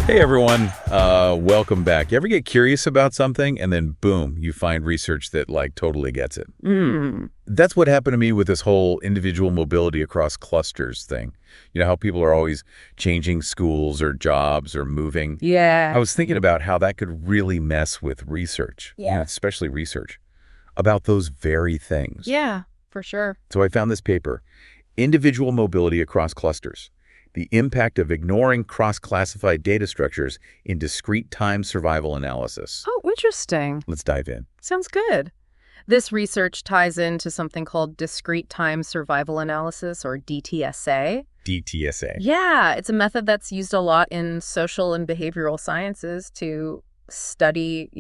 Hey everyone, welcome back. You ever get curious about something and then boom, you find research that totally gets it? That's what happened to me with this whole individual mobility across clusters thing. You know how people are always changing schools or jobs or moving? Yeah. I was thinking about how that could really mess with research, especially research, about those very things. Yeah, for sure. So I found this paper, Individual Mobility Across Clusters. The impact of ignoring cross-classified data structures in discrete-time survival analysis. Oh, interesting. Let's dive in. Sounds good. This research ties into something called Discrete-Time Survival Analysis, or DTSA. DTSA. Yeah, it's a method that's used a lot in social and behavioral sciences to study,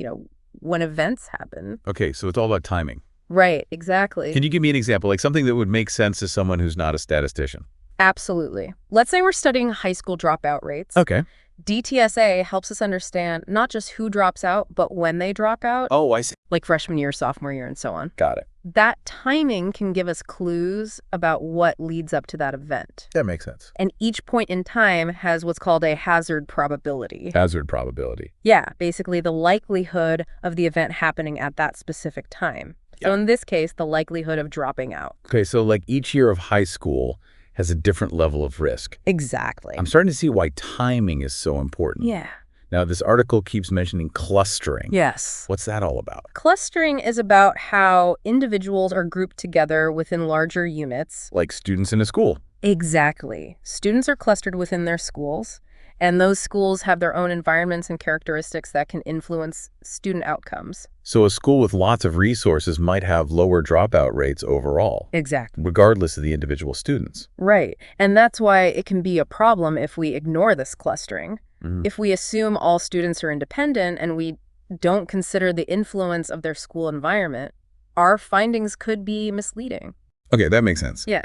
when events happen. Okay, so it's all about timing. Right, exactly. Can you give me an example, like something that would make sense to someone who's not a statistician? Absolutely. Let's say we're studying high school dropout rates. Okay. DTSA helps us understand not just who drops out, but when they drop out. Oh, I see. Like freshman year, sophomore year, and so on. Got it. That timing can give us clues about what leads up to that event. That makes sense. And each point in time has what's called a hazard probability. Hazard probability. Yeah, basically the likelihood of the event happening at that specific time. So in this case, the likelihood of dropping out. Okay, so like each year of high school has a different level of risk. Exactly. I'm starting to see why timing is so important. Yeah. Now, this article keeps mentioning clustering. Yes. What's that all about? Clustering is about how individuals are grouped together within larger units. Like students in a school. Exactly. Students are clustered within their schools, and those schools have their own environments and characteristics that can influence student outcomes. So a school with lots of resources might have lower dropout rates overall. Exactly. Regardless of the individual students. Right. And that's why it can be a problem if we ignore this clustering. Mm-hmm. If we assume all students are independent and we don't consider the influence of their school environment, our findings could be misleading. Okay, that makes sense. Yeah.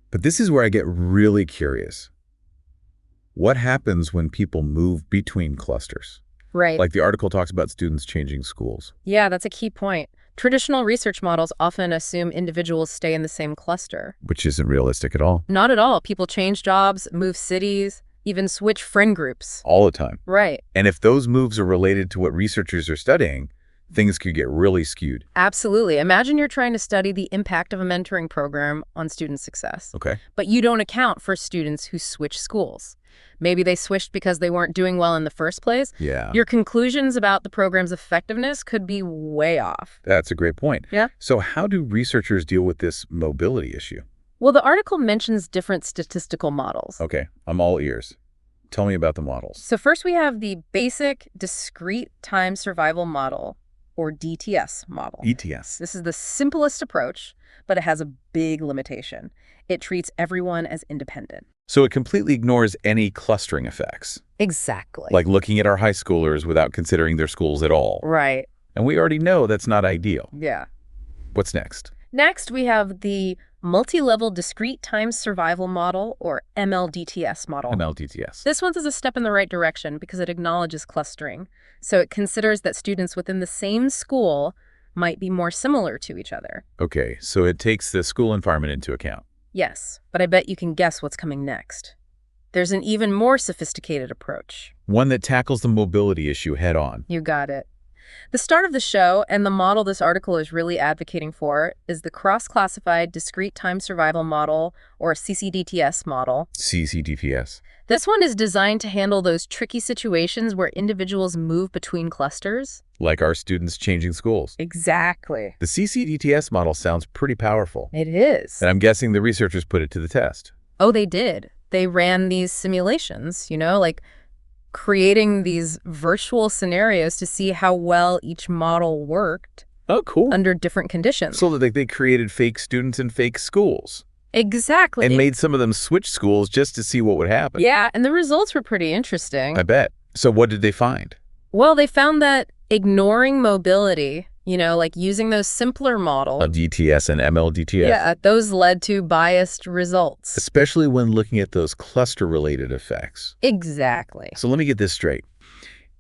But this is where I get really curious. What happens when people move between clusters? Right. Like the article talks about students changing schools. Yeah, that's a key point. Traditional research models often assume individuals stay in the same cluster. Which isn't realistic at all. Not at all. People change jobs, move cities, even switch friend groups. All the time. Right. And if those moves are related to what researchers are studying, things could get really skewed. Absolutely. Imagine you're trying to study the impact of a mentoring program on student success. Okay. But you don't account for students who switch schools. Maybe they switched because they weren't doing well in the first place. Yeah. Your conclusions about the program's effectiveness could be way off. That's a great point. Yeah. So how do researchers deal with this mobility issue? Well, the article mentions different statistical models. Okay, I'm all ears. Tell me about the models. So first we have the basic discrete time survival model, or DTS model. ETS. This is the simplest approach, but it has a big limitation. It treats everyone as independent. So it completely ignores any clustering effects. Exactly. Like looking at our high schoolers without considering their schools at all. Right. And we already know that's not ideal. Yeah. What's next? Next, we have the multi-level discrete time survival model, or MLDTS model. MLDTS. This one's a step in the right direction because it acknowledges clustering. So it considers that students within the same school might be more similar to each other. Okay, so it takes the school environment into account. Yes, but I bet you can guess what's coming next. There's an even more sophisticated approach. One that tackles the mobility issue head on. You got it. The start of the show, and the model this article is really advocating for, is the cross-classified discrete time survival model, or CCDTS model. CCDTS. This one is designed to handle those tricky situations where individuals move between clusters. Like our students changing schools. Exactly. The CCDTS model sounds pretty powerful. It is. And I'm guessing the researchers put it to the test. Oh, they did. They ran these simulations, like creating these virtual scenarios to see how well each model worked. Oh, cool. Under different conditions. So that they created fake students in fake schools. Exactly. And made some of them switch schools just to see what would happen. Yeah, and the results were pretty interesting. I bet. So what did they find? Well, they found that ignoring mobility, like using those simpler models. DTS and MLDTS. Yeah, those led to biased results. Especially when looking at those cluster-related effects. Exactly. So let me get this straight.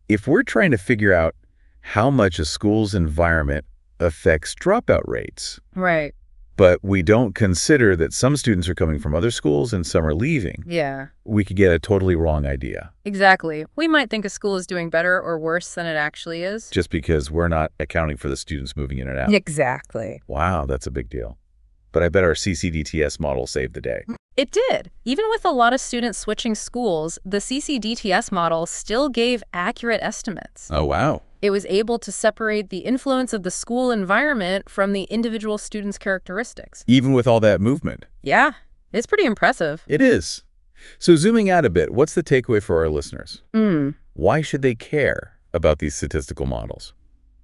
If we're trying to figure out how much a school's environment affects dropout rates, right, But we don't consider that some students are coming from other schools and some are leaving. Yeah. We could get a totally wrong idea. Exactly. We might think a school is doing better or worse than it actually is. Just because we're not accounting for the students moving in and out. Exactly. Wow, that's a big deal. But I bet our CCDTS model saved the day. It did. Even with a lot of students switching schools, the CCDTS model still gave accurate estimates. Oh, wow. It was able to separate the influence of the school environment from the individual student's characteristics. Even with all that movement. Yeah, it's pretty impressive. It is. So zooming out a bit, what's the takeaway for our listeners? Why should they care about these statistical models?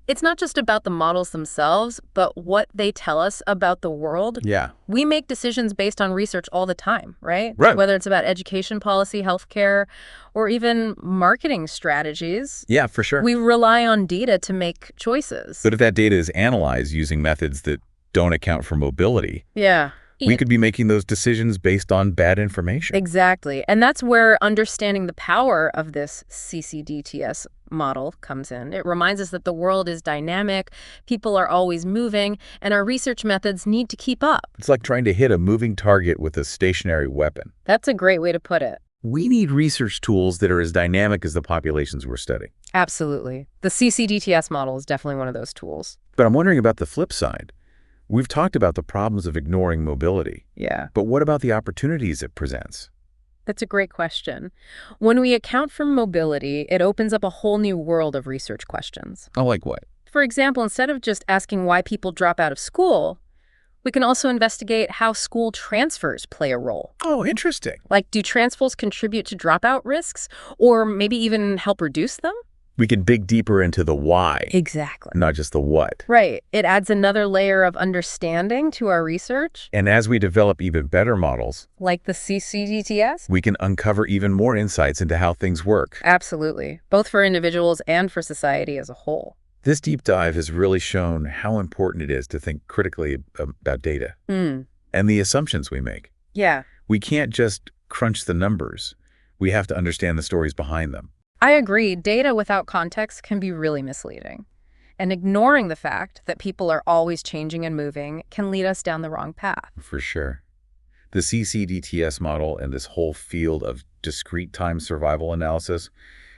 It's not just about the models themselves, but what they tell us about the world. Yeah. We make decisions based on research all the time, right? Right. Whether it's about education policy, healthcare, or even marketing strategies. Yeah, for sure. We rely on data to make choices. But if that data is analyzed using methods that don't account for mobility, Yeah. we could be making those decisions based on bad information. Exactly. And that's where understanding the power of this CCDTS model comes in. It reminds us that the world is dynamic, people are always moving, and our research methods need to keep up. It's like trying to hit a moving target with a stationary weapon. That's a great way to put it. We need research tools that are as dynamic as the populations we're studying. Absolutely. The CCDTS model is definitely one of those tools. But I'm wondering about the flip side. We've talked about the problems of ignoring mobility. Yeah. But what about the opportunities it presents? That's a great question. When we account for mobility, it opens up a whole new world of research questions. Oh, like what? For example, instead of just asking why people drop out of school, we can also investigate how school transfers play a role. Oh, interesting. Like, do transfers contribute to dropout risks, or maybe even help reduce them? We can dig deeper into the why, Exactly. not just the what. Right. It adds another layer of understanding to our research. And as we develop even better models, Like the CCDTS? we can uncover even more insights into how things work. Absolutely. Both for individuals and for society as a whole. This deep dive has really shown how important it is to think critically about data and the assumptions we make. Yeah. We can't just crunch the numbers. We have to understand the stories behind them. I agree. Data without context can be really misleading. And ignoring the fact that people are always changing and moving can lead us down the wrong path. For sure. The CCDTS model and this whole field of discrete time survival analysis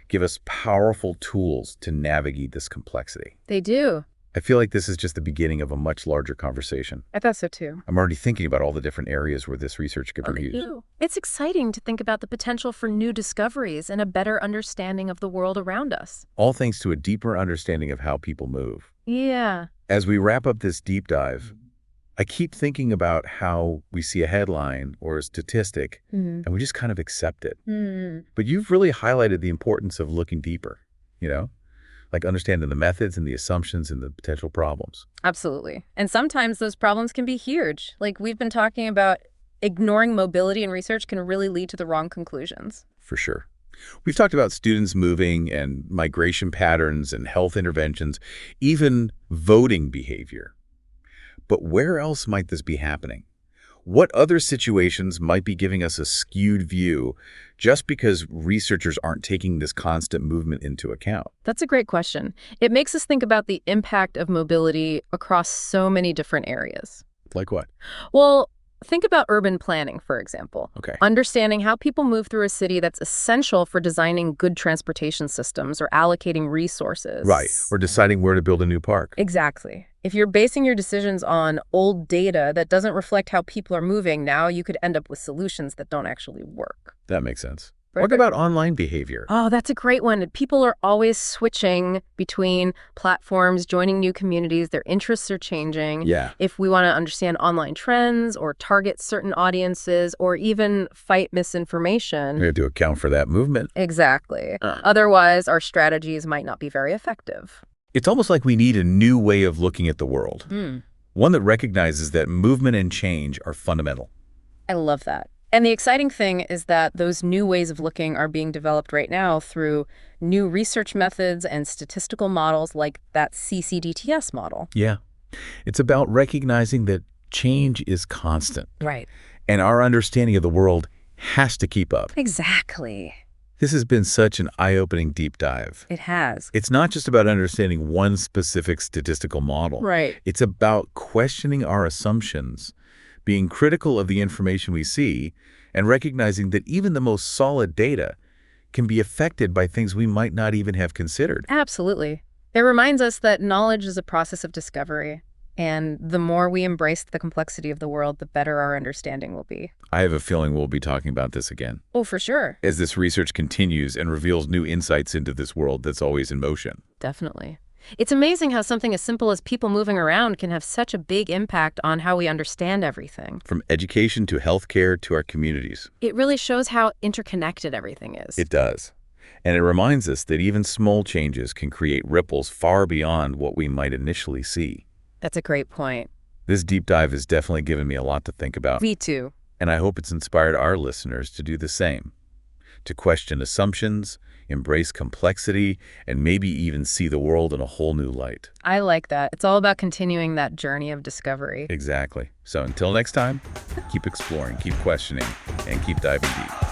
give us powerful tools to navigate this complexity. They do. I feel like this is just the beginning of a much larger conversation. I thought so too. I'm already thinking about all the different areas where this research could be used. It's exciting to think about the potential for new discoveries and a better understanding of the world around us. All thanks to a deeper understanding of how people move. Yeah. As we wrap up this deep dive, I keep thinking about how we see a headline or a statistic and we just kind of accept it. But you've really highlighted the importance of looking deeper, like understanding the methods and the assumptions and the potential problems. Absolutely. And sometimes those problems can be huge. Like we've been talking about, ignoring mobility in research can really lead to the wrong conclusions. For sure. We've talked about students moving and migration patterns and health interventions, even voting behavior. But where else might this be happening? What other situations might be giving us a skewed view just because researchers aren't taking this constant movement into account? That's a great question. It makes us think about the impact of mobility across so many different areas. Like what? Well, think about urban planning, for example. Okay. Understanding how people move through a city that's essential for designing good transportation systems or allocating resources. Right. Or deciding where to build a new park. Exactly. If you're basing your decisions on old data that doesn't reflect how people are moving, now you could end up with solutions that don't actually work. That makes sense. Right, What about online behavior? Oh, that's a great one. People are always switching between platforms, joining new communities. Their interests are changing. Yeah. If we want to understand online trends or target certain audiences or even fight misinformation. We have to account for that movement. Exactly. Otherwise, our strategies might not be very effective. It's almost like we need a new way of looking at the world. One that recognizes that movement and change are fundamental. I love that. And the exciting thing is that those new ways of looking are being developed right now through new research methods and statistical models like that CCDTS model. Yeah. It's about recognizing that change is constant. Right. And our understanding of the world has to keep up. Exactly. This has been such an eye-opening deep dive. It has. It's not just about understanding one specific statistical model. Right. It's about questioning our assumptions, being critical of the information we see, and recognizing that even the most solid data can be affected by things we might not even have considered. Absolutely. It reminds us that knowledge is a process of discovery, and the more we embrace the complexity of the world, the better our understanding will be. I have a feeling we'll be talking about this again, Oh, for sure. as this research continues and reveals new insights into this world that's always in motion. Definitely. It's amazing how something as simple as people moving around can have such a big impact on how we understand everything. From education to healthcare to our communities. It really shows how interconnected everything is. It does. And it reminds us that even small changes can create ripples far beyond what we might initially see. That's a great point. This deep dive has definitely given me a lot to think about. Me too. And I hope it's inspired our listeners to do the same. To question assumptions, embrace complexity, and maybe even see the world in a whole new light. I like that. It's all about continuing that journey of discovery. Exactly. So until next time, keep exploring, keep questioning, and keep diving deep.